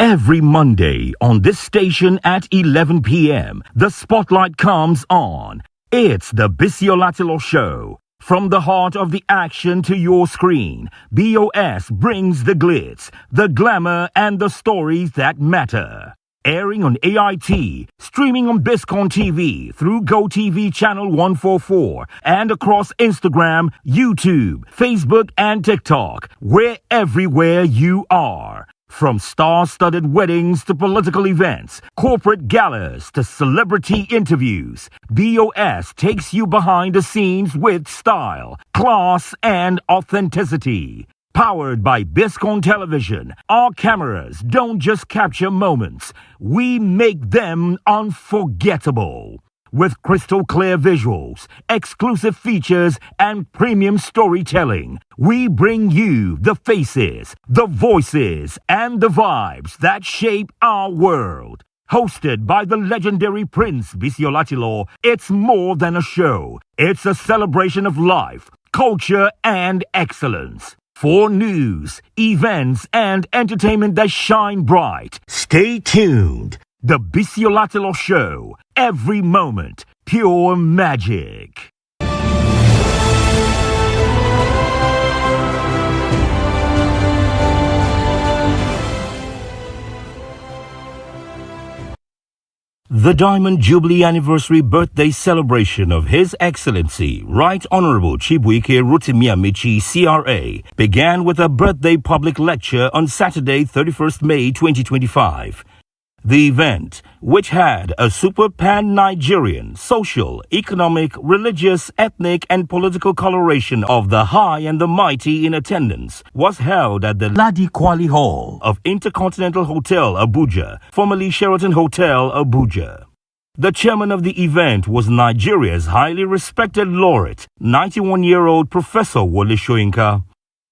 Every Monday on this station at 11 p.m., the spotlight comes on. It's the Biscon Show. From the heart of the action to your screen, BOS brings the glitz, the glamour, and the stories that matter. Airing on AIT, streaming on Biscon TV through GoTV channel 144, and across Instagram, YouTube, Facebook, and TikTok. We're everywhere you are. From star-studded weddings to political events, corporate galas to celebrity interviews, BOS takes you behind the scenes with style, class, and authenticity. Powered by Biscon Television, our cameras don't just capture moments, we make them unforgettable. With crystal clear visuals, exclusive features, and premium storytelling, we bring you the faces, the voices, and the vibes that shape our world. Hosted by the legendary Prince Biscon, it's more than a show. It's a celebration of life, culture, and excellence. For news, events, and entertainment that shine bright, stay tuned. The Biscon Show. Every moment, pure magic. The Diamond Jubilee Anniversary birthday celebration of His Excellency Right Honorable Chibuike Rotimi Amaechi, CRA, began with a birthday public lecture on Saturday, 31st May 2025. The event, which had a super pan-Nigerian, social, economic, religious, ethnic, and political coloration of the high and the mighty in attendance, was held at the Ladi Kwali Hall of Intercontinental Hotel, Abuja, formerly Sheraton Hotel, Abuja. The chairman of the event was Nigeria's highly respected laureate, 91-year-old Professor Wole Soyinka.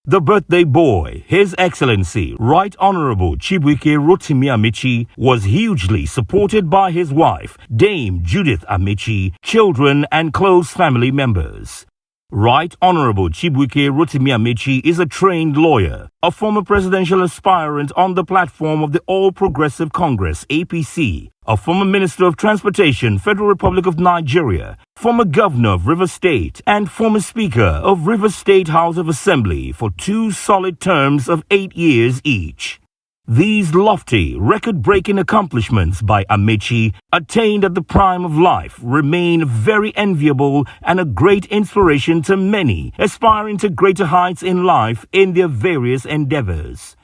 The birthday boy, His Excellency Right Honorable Chibuike Rotimi Amaechi, was hugely supported by his wife, Dame Judith Amaechi, children, and close family members. Right Honorable Chibuike Rotimi Amaechi is a trained lawyer, a former presidential aspirant on the platform of the All Progressive Congress, APC, a former Minister of Transportation, Federal Republic of Nigeria, former Governor of Rivers State, and former Speaker of Rivers State House of Assembly for 2 solid terms of 8 years each. These lofty, record-breaking accomplishments by Amaechi, attained at the prime of life, remain very enviable and a great inspiration to many aspiring to greater heights in life in their various endeavors.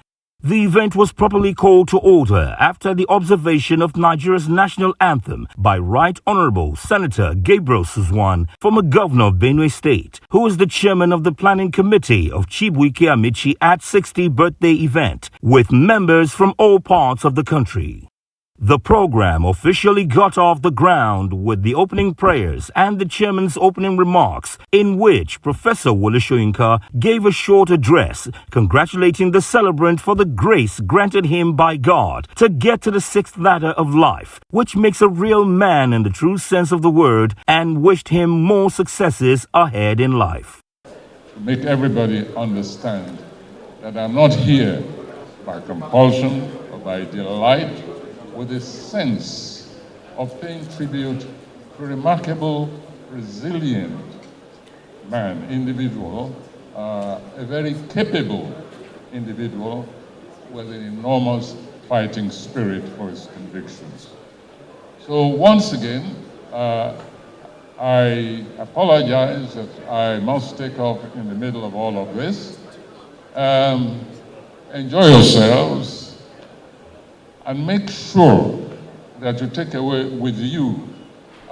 The event was properly called to order after the observation of Nigeria's national anthem by Right Honorable Senator Gabriel Suzwan, former Governor of Benue State, who is the chairman of the planning committee of Chibuike Amaechi at 60th birthday event, with members from all parts of the country. The program officially got off the ground with the opening prayers and the chairman's opening remarks, in which Professor Wole Soyinka gave a short address congratulating the celebrant for the grace granted him by God to get to the 6th ladder of life, which makes a real man in the true sense of the word, and wished him more successes ahead in life. To make everybody understand that I'm not here by compulsion or by delight, with a sense of paying tribute to a remarkable, resilient man, individual, a very capable individual with an enormous fighting spirit for his convictions. So once again, I apologize that I must take off in the middle of all of this. Enjoy yourselves. And make sure that you take away with you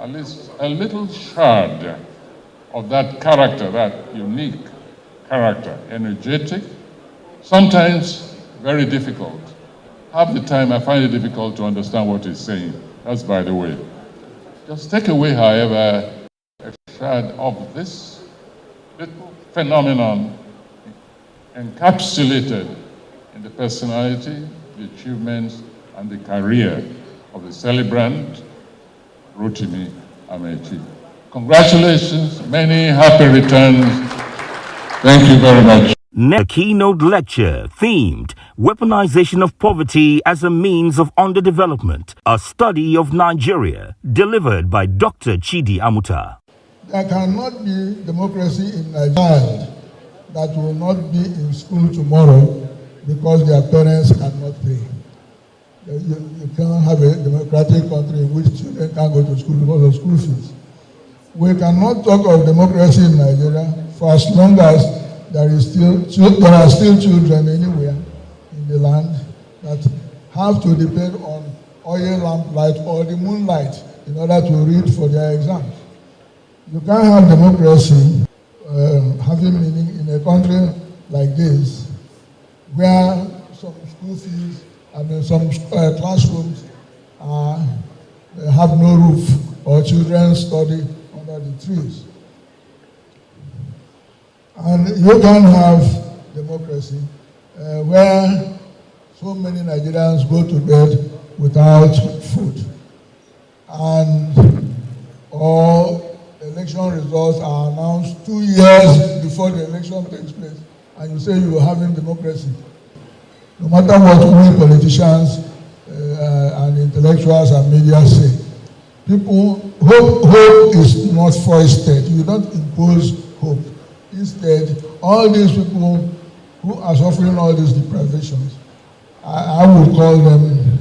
at least a little shard of that character, that unique character, energetic, sometimes very difficult. Half the time I find it difficult to understand what he's saying. That's by the way. Just take away, however, a shard of this little phenomenon encapsulated in the personality, the achievements, and the career of the celebrant, Rotimi Amaechi. Congratulations, many happy returns. Thank you very much. A keynote lecture themed Weaponization of Poverty as a Means of Underdevelopment, a Study of Nigeria, delivered by Dr. Chidi Amuta. There cannot be democracy in Nigeria that will not be in school tomorrow because their parents cannot pay. You cannot have a democratic country in which children can't go to school because of school fees. We cannot talk of democracy in Nigeria for as long as there are still children anywhere in the land that have to depend on oil lamplight or the moonlight in order to read for their exams. You can't have democracy having meaning in a country like this, where some school fees, some classrooms have no roof, or children study under the trees. And you can have democracy where so many Nigerians go to bed without food, and all election results are announced 2 years before the election takes place, and you say you are having democracy. No matter what we politicians and intellectuals and media say, hope is not foisted. You don't impose hope. Instead, all these people who are suffering all these deprivations, I would call them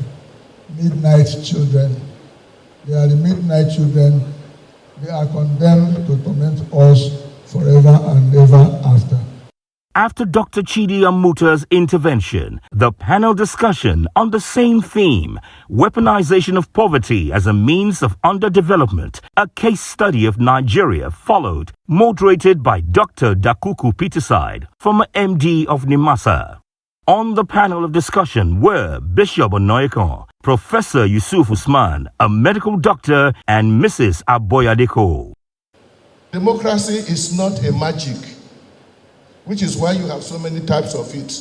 midnight children. They are the midnight children. They are condemned to torment us forever and ever after. After Dr. Chidi Amuta's intervention, the panel discussion on the same theme, Weaponization of Poverty as a Means of Underdevelopment, a case study of Nigeria, followed, moderated by Dr. Dakuku Peterside, former MD of NIMASA. On the panel of discussion were Bishop Onoyekon, Professor Yusuf Usman, a medical doctor, and Mrs. Aboyadeko. Democracy is not a magic, which is why you have so many types of it,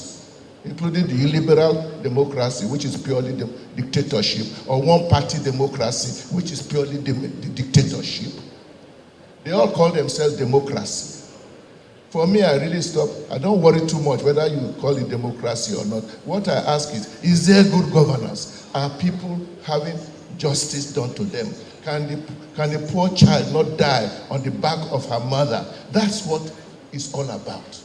including the illiberal democracy, which is purely dictatorship, or one-party democracy, which is purely dictatorship. They all call themselves democracy. For me, I really stop. I don't worry too much whether you call it democracy or not. What I ask is there good governance? Are people having justice done to them? Can the poor child not die on the back of her mother? That's what it's all about.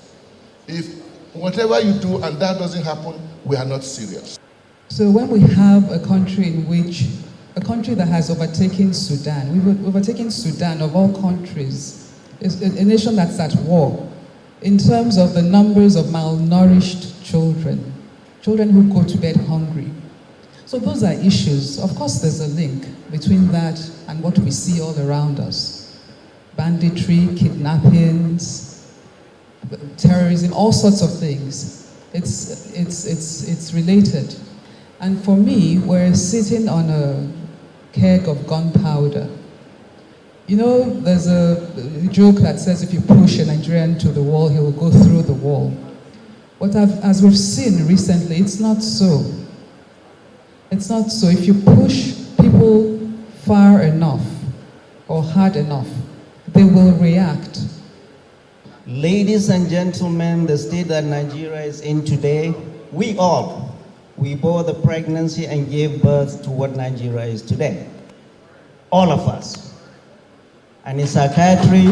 If whatever you do and that doesn't happen, we are not serious. So when we have a country that has overtaken Sudan, we've overtaken Sudan of all countries, it's a nation that's at war, in terms of the numbers of malnourished children who go to bed hungry. So those are issues. Of course, there's a link between that and what we see all around us. Banditry, kidnappings, terrorism, all sorts of things. It's related. And for me, we're sitting on a keg of gunpowder. You know, there's a joke that says if you push a Nigerian to the wall, he will go through the wall. But as we've seen recently, it's not so. It's not so. If you push people far enough or hard enough, they will react. Ladies and gentlemen, the state that Nigeria is in today, we bore the pregnancy and gave birth to what Nigeria is today. All of us. And in psychiatry,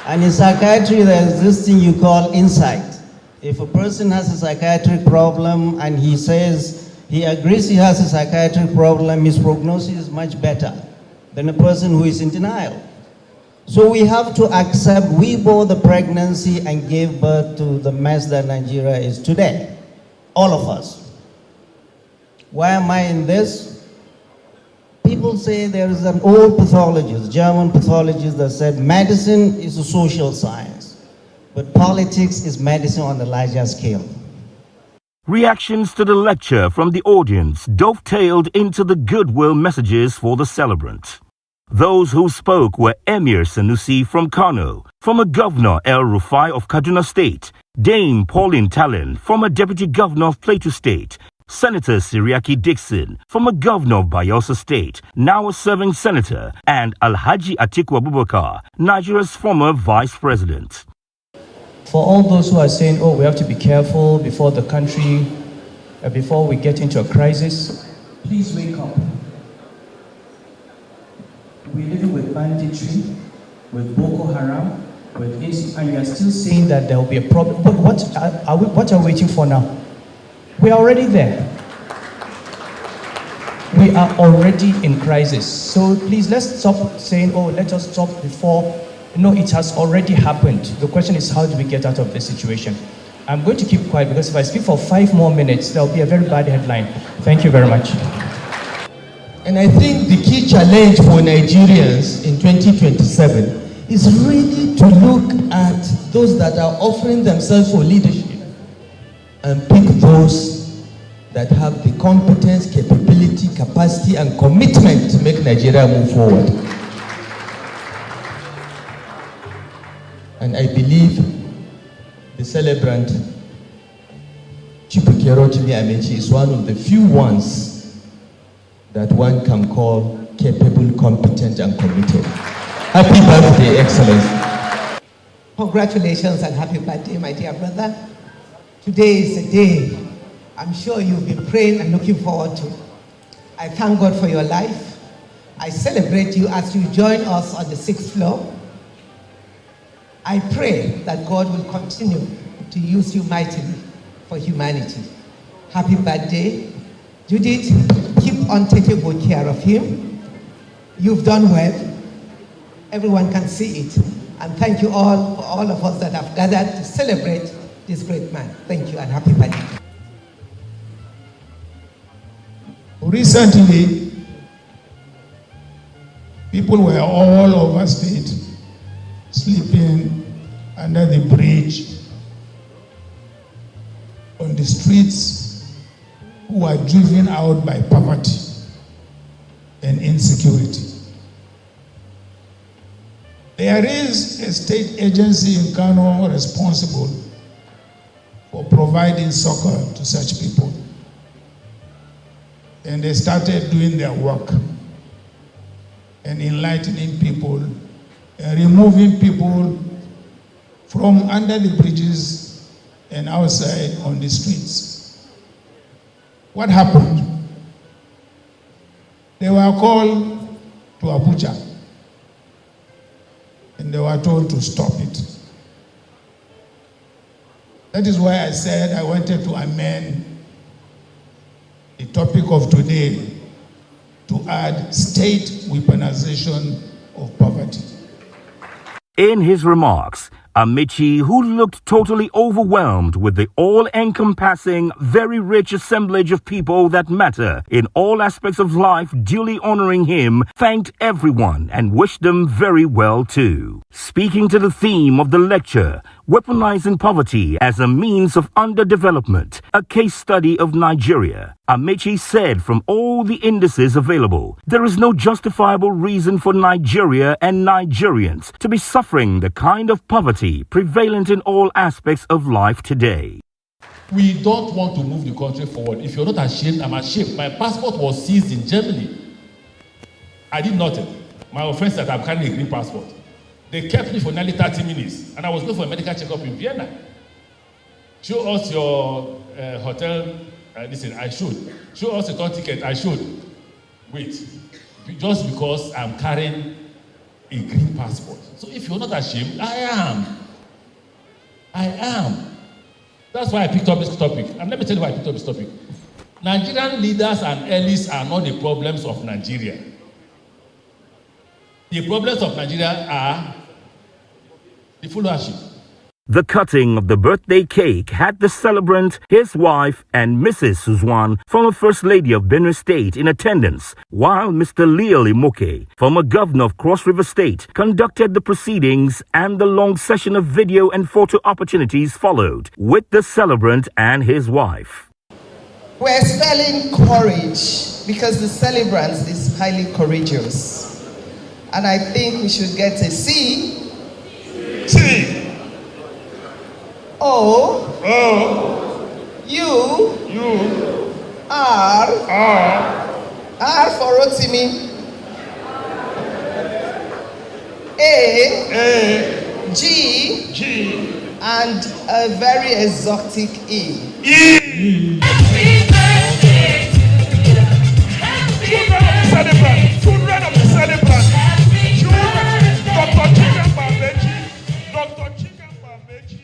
there's this thing you call insight. If a person has a psychiatric problem and he says he agrees he has a psychiatric problem, his prognosis is much better than a person who is in denial. So we have to accept we bore the pregnancy and gave birth to the mess that Nigeria is today. All of us. Why am I in this? People say there is an old pathologist, German pathologist, that said medicine is a social science, but politics is medicine on a larger scale. Reactions to the lecture from the audience dovetailed into the goodwill messages for the celebrant. Those who spoke were Emir Sanusi from Kano, former Governor El Rufai of Kaduna State, Dame Pauline Talon, former Deputy Governor of Plateau State, Senator Siriaki Dixon, former Governor of Bayelsa State, now a serving senator, and Alhaji Atiku Abubakar, Nigeria's former Vice President. For all those who are saying, oh, we have to be careful before the country, before we get into a crisis, please wake up. We're living with banditry, with Boko Haram, with ISIS, and you are still saying that there will be a problem. But what are we waiting for now? We are already there. We are already in crisis. So please, let's stop saying, oh, let us stop before. No, it has already happened. The question is, how do we get out of this situation? I'm going to keep quiet because if I speak for 5 more minutes, there'll be a very bad headline. Thank you very much. And I think the key challenge for Nigerians in 2027 is really to look at those that are offering themselves for leadership and pick those that have the competence, capability, capacity, and commitment to make Nigeria move forward. And I believe the celebrant, Chibukero Amechi, is one of the few ones that one can call capable, competent, and committed. Happy birthday, Excellency. Congratulations and happy birthday, my dear brother. Today is a day I'm sure you've been praying and looking forward to. I thank God for your life. I celebrate you as you join us on the 6th floor. I pray that God will continue to use you mightily for humanity. Happy birthday. Judith, keep on taking good care of him. You've done well. Everyone can see it. And thank you all for all of us that have gathered to celebrate this great man. Thank you and happy birthday. Recently, people were all over state sleeping under the bridge, on the streets, who were driven out by poverty and insecurity. There is a state agency in Kano responsible for providing succor to such people. And they started doing their work and enlightening people and removing people from under the bridges and outside on the streets. What happened? They were called to Abuja and they were told to stop it. That is why I said I wanted to amend the topic of today to add state weaponization of poverty. In his remarks, Amechi, who looked totally overwhelmed with the all-encompassing, very rich assemblage of people that matter in all aspects of life, duly honoring him, thanked everyone and wished them very well too. Speaking to the theme of the lecture, Weaponizing Poverty as a Means of Underdevelopment, a case study of Nigeria, Amechi said from all the indices available, there is no justifiable reason for Nigeria and Nigerians to be suffering the kind of poverty prevalent in all aspects of life today. We don't want to move the country forward. If you're not ashamed, I'm ashamed. My passport was seized in Germany. I did nothing. My offense that I'm carrying a green passport. They kept me for nearly 30 minutes, and I was going for a medical checkup in Vienna. Show us your hotel. Listen, I should. Show us a tour ticket. I should. Wait. Just because I'm carrying a green passport. So if you're not ashamed, I am. I am. That's why I picked up this topic. And let me tell you why I picked up this topic. Nigerian leaders and elites are not the problems of Nigeria. The problems of Nigeria are the followership. The cutting of the birthday cake had the celebrant, his wife, and Mrs. Suzwan, former First Lady of Benue State, in attendance, while Mr. Leo Imoke, former Governor of Cross River State, conducted the proceedings, and the long session of video and photo opportunities followed, with the celebrant and his wife. We're spelling courage because the celebrant is highly courageous. And I think we should get a C. C. O. U. R. R for Rotimi. A. G. and a very exotic E. Children of the celebrant. Dr. Chicken Babeji.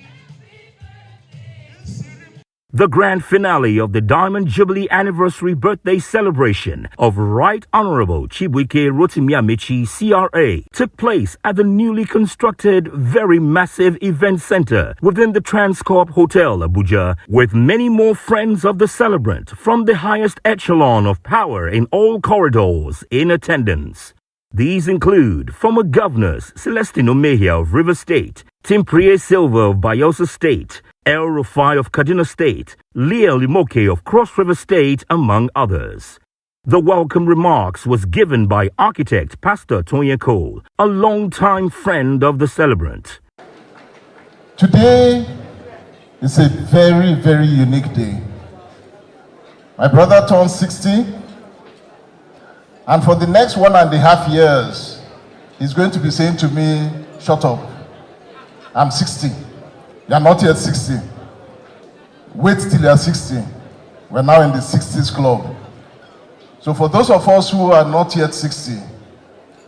The grand finale of the Diamond Jubilee Anniversary Birthday Celebration of Right Honorable Chibuike Rotimi Amechi, CRA, took place at the newly constructed, very massive event center within the Transcorp Hotel, Abuja, with many more friends of the celebrant from the highest echelon of power in all corridors in attendance. These include former governors Celestino Mejia of River State, Tim Prie Silva of Bayelsa State, El Rufai of Kaduna State, Leah Limoke of Cross River State, among others. The welcome remarks was given by architect Pastor Tonya Cole, a longtime friend of the celebrant. Today is a very, very unique day. My brother turned 60, and for the next 1.5 years, he's going to be saying to me, "Shut up. I'm 60. You are not yet 60. Wait till you are 60. We're now in the 60s club." So for those of us who are not yet 60,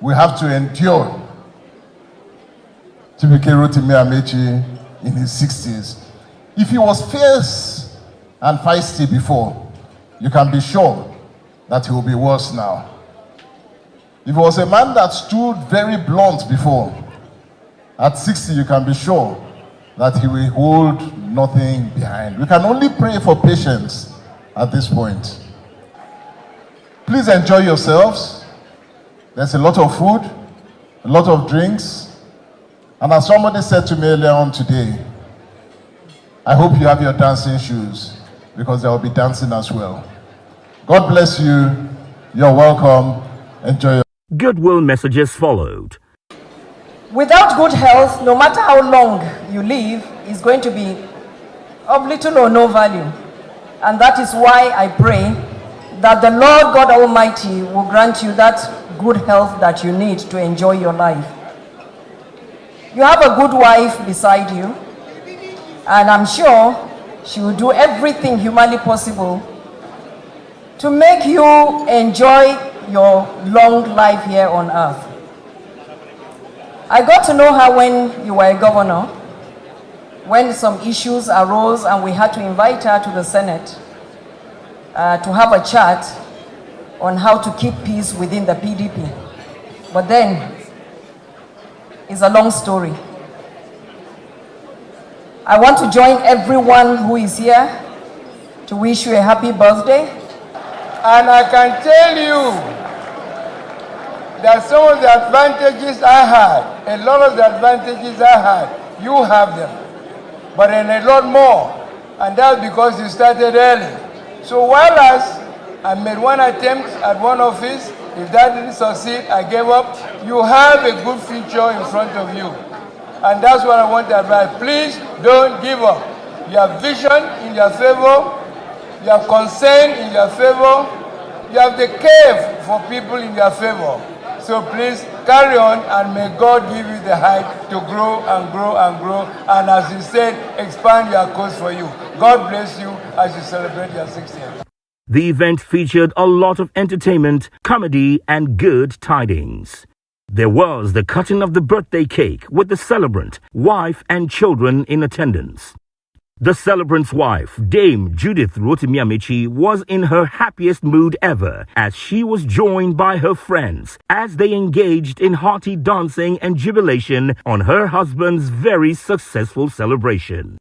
we have to endure Chibuike Rotimi Amechi in his 60s. If he was fierce and feisty before, you can be sure that he will be worse now. If he was a man that stood very blunt before, at 60 you can be sure that he will hold nothing behind. We can only pray for patience at this point. Please enjoy yourselves. There's a lot of food, a lot of drinks, and as somebody said to me earlier on today, I hope you have your dancing shoes, because there will be dancing as well. God bless you. You're welcome. Enjoy your Goodwill messages followed. Without good health, no matter how long you live, is going to be of little or no value. And that is why I pray that the Lord God Almighty will grant you that good health that you need to enjoy your life. You have a good wife beside you, and I'm sure she will do everything humanly possible to make you enjoy your long life here on earth. I got to know her when you were a governor, when some issues arose and we had to invite her to the Senate to have a chat on how to keep peace within the PDP. But then, it's a long story. I want to join everyone who is here to wish you a happy birthday. And I can tell you that some of the advantages I had, a lot of the advantages I had, you have them, but then a lot more, and that's because you started early. So while I made one attempt at one office, if that didn't succeed, I gave up. You have a good future in front of you, and that's what I want to advise. Please don't give up. You have vision in your favor, you have concern in your favor, you have the care for people in your favor. So please carry on, and may God give you the height to grow and grow and grow, and as he said, expand your cause for you. God bless you as you celebrate your 60th. The event featured a lot of entertainment, comedy, and good tidings. There was the cutting of the birthday cake with the celebrant, wife, and children in attendance. The celebrant's wife, Dame Judith Rotimi Amechi, was in her happiest mood ever as she was joined by her friends as they engaged in hearty dancing and jubilation on her husband's very successful celebration.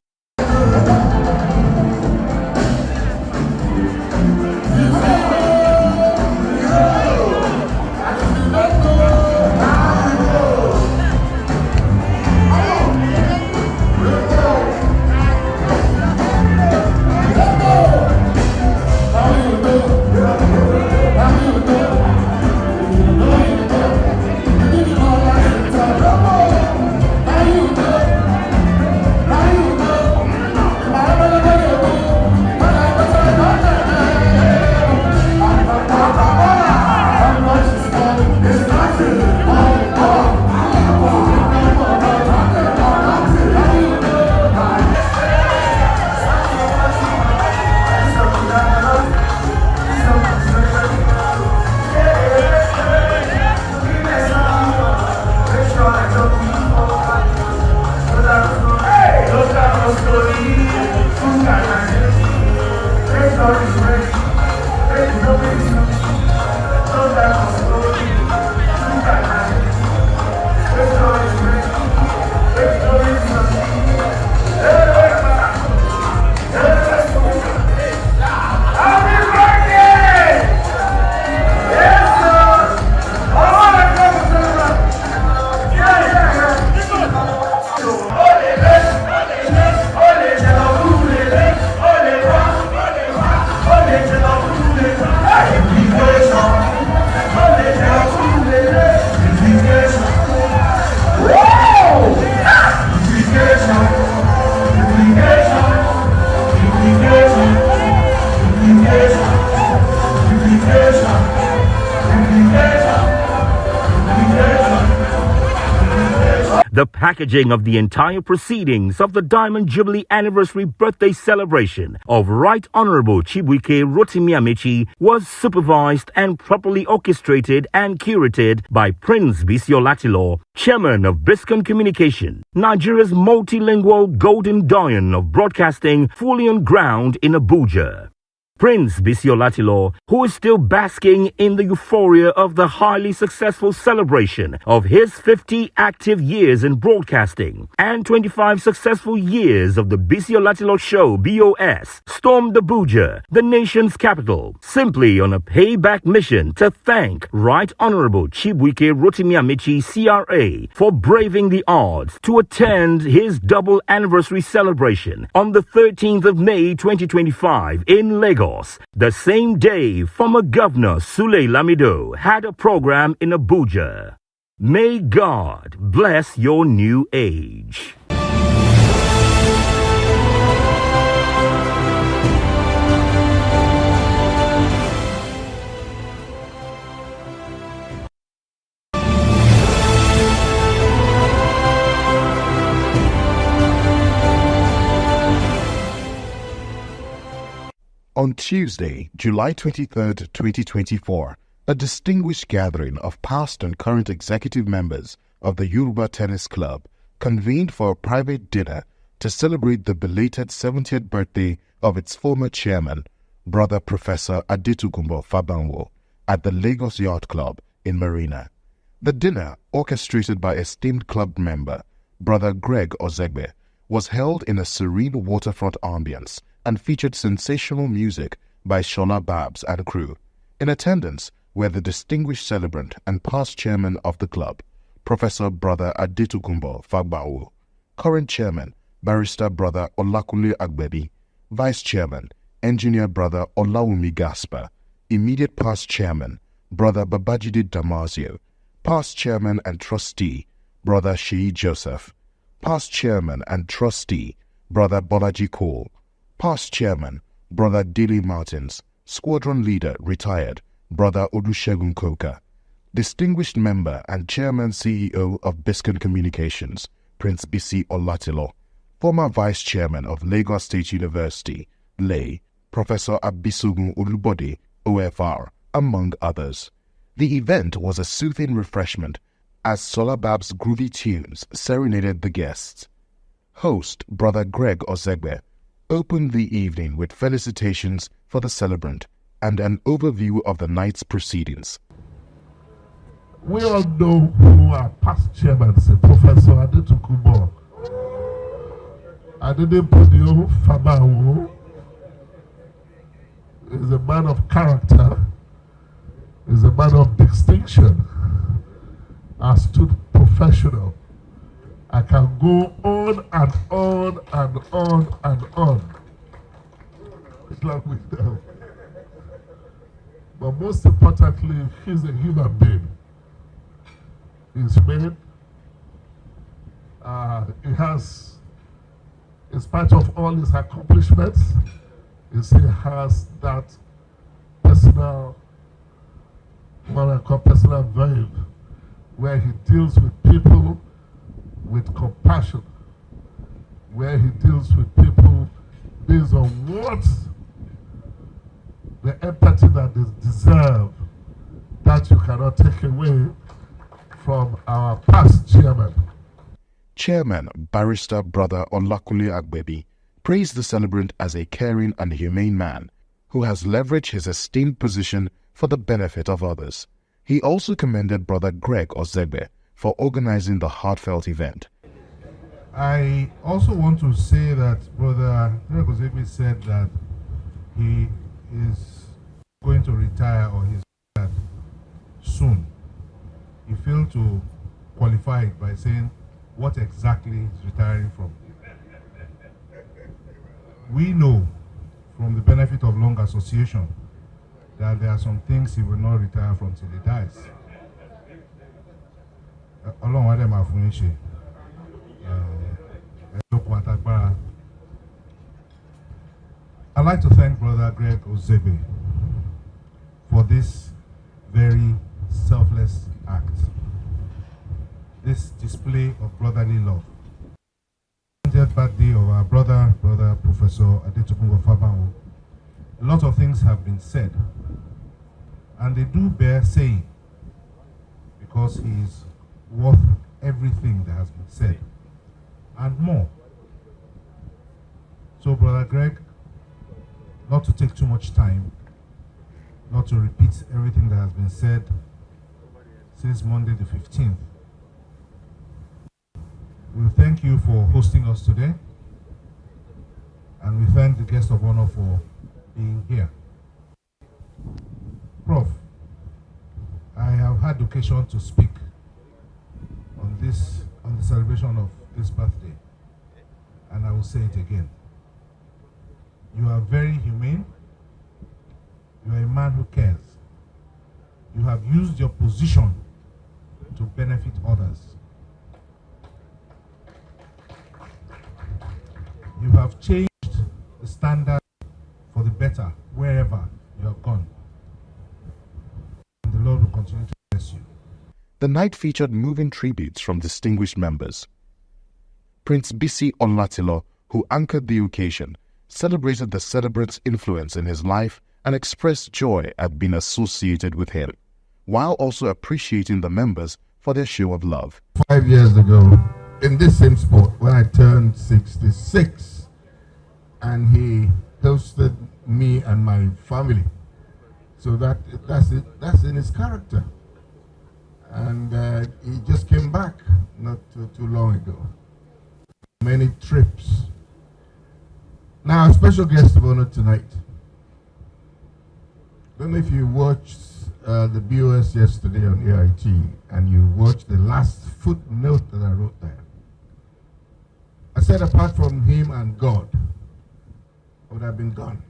packaging of the entire proceedings of the Diamond Jubilee Anniversary Birthday Celebration of Right Honorable Chibuike Rotimi Amechi was supervised and properly orchestrated and curated by Prince Biscon, Chairman of Biscon Communication, Nigeria's multilingual golden lion of broadcasting, fully on ground in Abuja. Prince Biscon, who is still basking in the euphoria of the highly successful celebration of his 50 active years in broadcasting and 25 successful years of the Biscon Show BOS, stormed Abuja, the nation's capital, simply on a payback mission to thank Right Honorable Chibuike Rotimi Amechi CRA for braving the odds to attend his double anniversary celebration on the 13th of May 2025 in Lagos. The same day, former Governor Sule Lamido had a program in Abuja. May God bless your new age. On Tuesday, July 23, 2024, a distinguished gathering of past and current executive members of the Yoruba Tennis Club convened for a private dinner to celebrate the belated 70th birthday of its former chairman, Brother Professor Adetukumbo Fabanwo, at the Lagos Yacht Club in Marina. The dinner, orchestrated by esteemed club member, Brother Greg Ozegbe, was held in a serene waterfront ambience and featured sensational music by Shola Babs and crew. In attendance were the distinguished celebrant and past chairman of the club, Professor Brother Adetukumbo Fagbawo, current chairman, Barrister Brother Olakunle Agbebi, vice chairman, Engineer Brother Olawumi Gaspar, immediate past chairman, Brother Babajide Damasio, past chairman and trustee, Brother Sheyi Joseph, past chairman and trustee, Brother Bolaji Cole, past chairman, Brother Dilly Martins, squadron leader, retired, Brother Olusegun Koka, distinguished member and chairman CEO of Biscon Communications, Prince Bisi Olatilo, former vice chairman of Lagos State University, Lay, Professor Abisugun Olubode, OFR, among others. The event was a soothing refreshment as Solabab's groovy tunes serenaded the guests. Host, Brother Greg Ozegbe, opened the evening with felicitations for the celebrant and an overview of the night's proceedings. We all know who our past chairman is, Professor Adetukumbo Adedepodio Fabawo. Is a man of character, is a man of distinction, astute professional. I can go on and on and on and on. It's like with them. But most importantly, he's a human being. He's made. He has, in spite of all his accomplishments, he still has that personal, what I call personal vibe, where he deals with people with compassion, where he deals with people based on what the empathy that they deserve, that you cannot take away from our past chairman. Chairman Barrister Brother Olakunle Agbebi praised the celebrant as a caring and humane man who has leveraged his esteemed position for the benefit of others. He also commended Brother Greg Ozegbe for organizing the heartfelt event. I also want to say that Brother Greg Ozegbe said that he is going to retire, or he's retired soon. He failed to qualify it by saying what exactly he's retiring from. We know from the benefit of long association that there are some things he will not retire from till he dies. I'd like to thank Brother Greg Ozegbe for this very selfless act. this display of brotherly love. 20th birthday of our brother Professor Adetokunbo Fabanwo. A lot of things have been said, and they do bear saying, because he is worth everything that has been said, and more. So, Brother Greg, not to take too much time, not to repeat everything that has been said since Monday the 15th. We thank you for hosting us today, and we thank the guest of honor for being here. Prof, I have had occasion to speak on the celebration of this birthday, and I will say it again. You are very humane. You are a man who cares. You have used your position to benefit others. You have changed the standard for the better wherever you have gone. And the Lord will continue to bless you. The night featured moving tributes from distinguished members. Prince Bisi Onlatilo, who anchored the occasion, celebrated the celebrant's influence in his life and expressed joy at being associated with him, while also appreciating the members for their show of love. 5 years ago, in this same spot, when I turned 66, and he hosted me and my family. So that's in his character. And he just came back not too long ago. Many trips. Now, a special guest of honor tonight. I don't know if you watched the BOS yesterday on AIT and you watched the last footnote that I wrote there. I said apart from him and God, I would have been gone.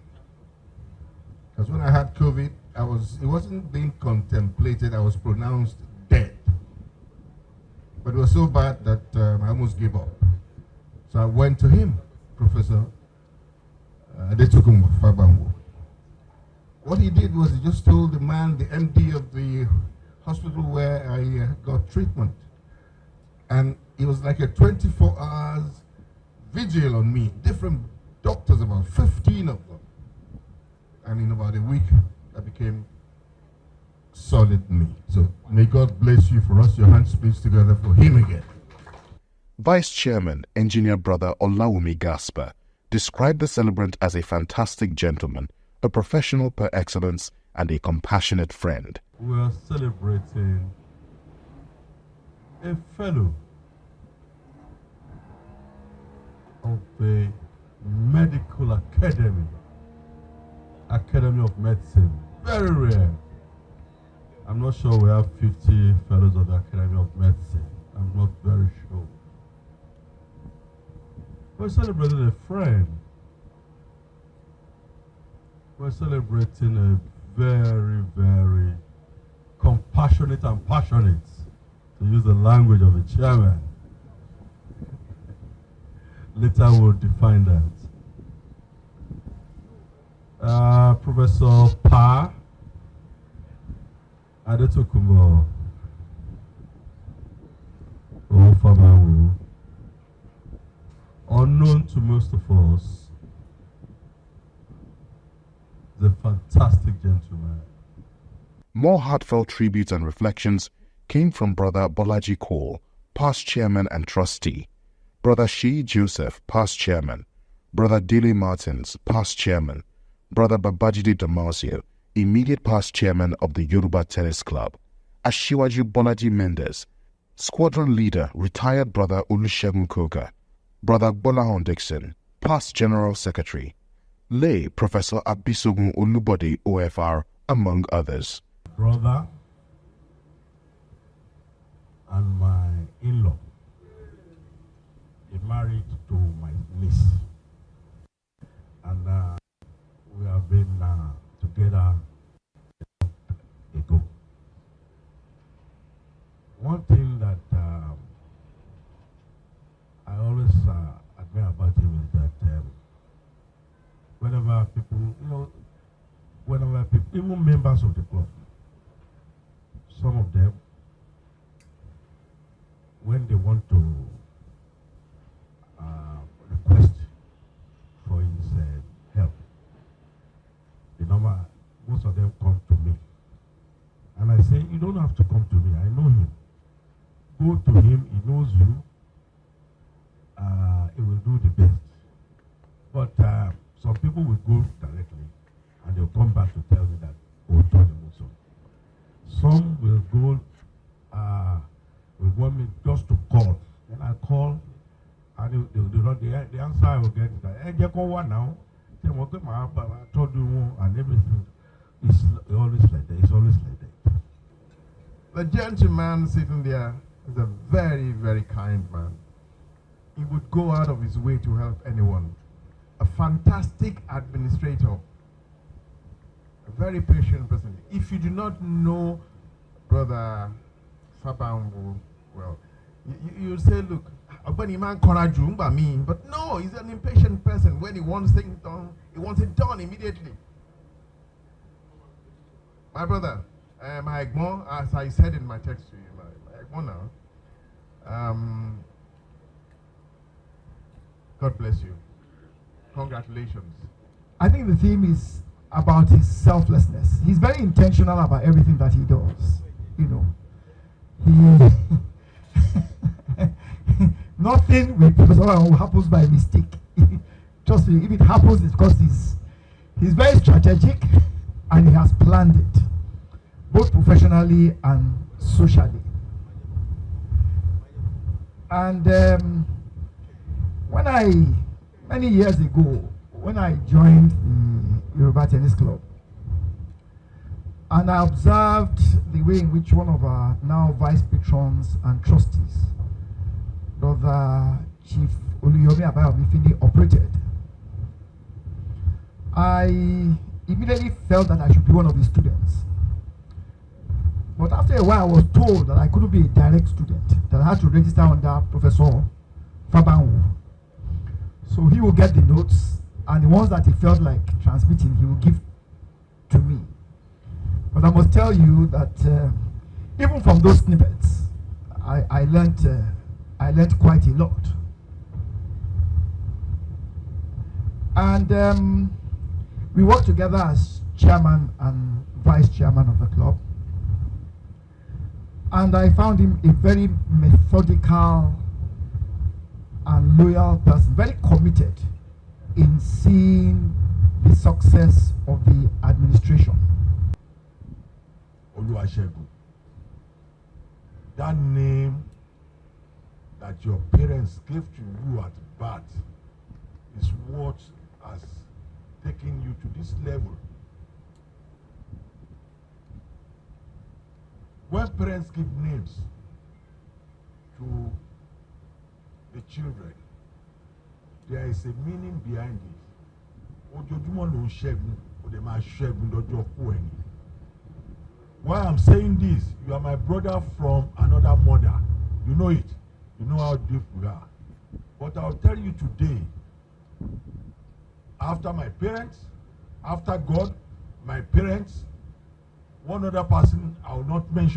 Because when I had COVID, it wasn't being contemplated, I was pronounced dead. But it was so bad that I almost gave up. So I went to him, Professor Adetokunbo Fabanwo. What he did was he just told the man, the MD of the hospital where I got treatment. And it was like a 24 hours vigil on me. Different doctors, about 15 of them. And in about a week, I became solid me. So may God bless you for us. Your hands please together for him again. Vice Chairman, Engineer Brother Olawumi Gasper, described the celebrant as a fantastic gentleman, a professional par excellence, and a compassionate friend. We are celebrating a fellow of the Medical Academy of Medicine. Very rare. I'm not sure we have 50 fellows of the Academy of Medicine. I'm not very sure. We're celebrating a friend. We're celebrating a very, very compassionate and passionate, to use the language of the chairman. Later we'll define that. Professor Pa Adetokunbo Fabanwo, unknown to most of us, is a fantastic gentleman. More heartfelt tributes and reflections came from Brother Bolaji Cole, past chairman and trustee, Brother Shi Joseph, past chairman, Brother Dele Martins, past chairman, Brother Babajide Damasio, immediate past chairman of the Yoruba Tennis Club, Ashiwaju Bolaji Mendes, squadron leader, retired Brother Olusegun Koka, Brother Bolahon Dixon, past general secretary, lay Professor Abisogun Olubode OFR, among others. Brother and my in-law, he married to my niece, and we have been together ago. One thing that I always admire about him is that whenever people, even members of the club, some of them, when they want to request for his help, most of them come to me. And I say, you don't have to come to me, I know him. Go to him, he knows you. He will do the best. But some people will go directly and they'll come back to tell me that, some will go, will want me just to call. Then I call, and the answer I will get is that, hey, just call now. I told you, and everything. It's always like that. It's always like that. The gentleman sitting there is a very, very kind man. He would go out of his way to help anyone. A fantastic administrator. A very patient person. If you do not know Brother Fabambo well, you say, look, but no, he's an impatient person. When he wants things done, he wants it done immediately. My brother, my Egmont, as I said in my text to you, my Egmont now, God bless you. Congratulations. I think the theme is about his selflessness. He's very intentional about everything that he does. You know, nothing with Professor happens by mistake. Trust me, if it happens, it's because he's very strategic and he has planned it, both professionally and socially. And many years ago, when I joined the Yoruba Tennis Club, and I observed the way in which one of our now vice patrons and trustees, Brother Chief Oluyomi Abayomi, operated, I immediately felt that I should be one of the students. But after a while, I was told that I couldn't be a direct student, that I had to register under Professor Fabanwu. So he will get the notes, and the ones that he felt like transmitting, he will give to me. But I must tell you that even from those snippets, I learned quite a lot. And we worked together as chairman and vice chairman of the club. And I found him a very methodical and loyal person, very committed in seeing the success of the administration. Oluwasegun, that name that your parents gave to you at birth is what has taken you to this level. When parents give names to the children, there is a meaning behind it. Why I'm saying this, you are my brother from another mother. You know it. You know how deep we are. But I'll tell you today, after my parents, after God, my parents, one other person I will not mention.